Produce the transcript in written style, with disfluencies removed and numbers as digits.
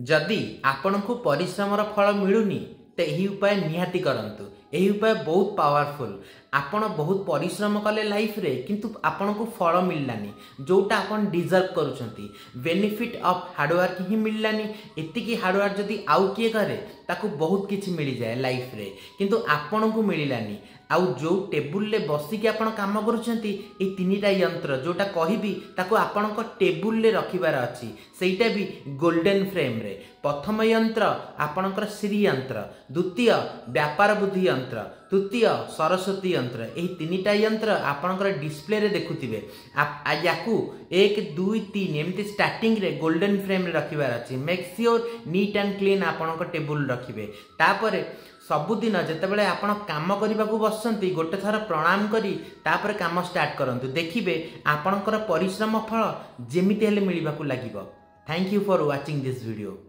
जदि आपनकु परिश्रमर फल मिलुनी तो यही उपाय निहाती करंतु। यही उपाय बहुत पावरफुल। आपण बहुत परिश्रम कले लाइफ रे किंतु आपण को फल मिललानी जोटा आपण डिजर्व करूछंती। बेनिफिट ऑफ हार्डवर्क ही मिललानी। एतिकी हार्डवर्क जदि आउ किए करे ताकू बहुत किछि मिल जाए लाइफ रे किंतु आपण को मिललानी। आउ जो टेबुल ले बसिकी आपण काम करूछंती ए तीनिटा यंत्र जोटा कहिबी ताकू आपणक टेबुल ले रखिबार अछि सेटा भी गोल्डन फ्रेम रे। प्रथम यंत्र आपणकर श्री यंत्र, द्वितीय व्यापार बुद्धि यंत्र, तृतीय सरस्वती यंत्र। एही तीनिटा यंत्र आपणकर डिस्प्ले रे देखुथिबे। याकू 1 2 3 एमती स्टार्टिंग रे गोल्डन फ्रेम रे रखिबार अछि। Make sure neat and clean आपणक टेबुल रखिबे। तापरे सबुदिन जेतेबेले आपण काम करबाकू बसंती गोटे थर प्रणाम करी तापर काम स्टार्ट करंतु। देखिबे आपणकर परिश्रम फल जेमिति हेले मिलिबाकू लागिबो। Thank you for watching this video.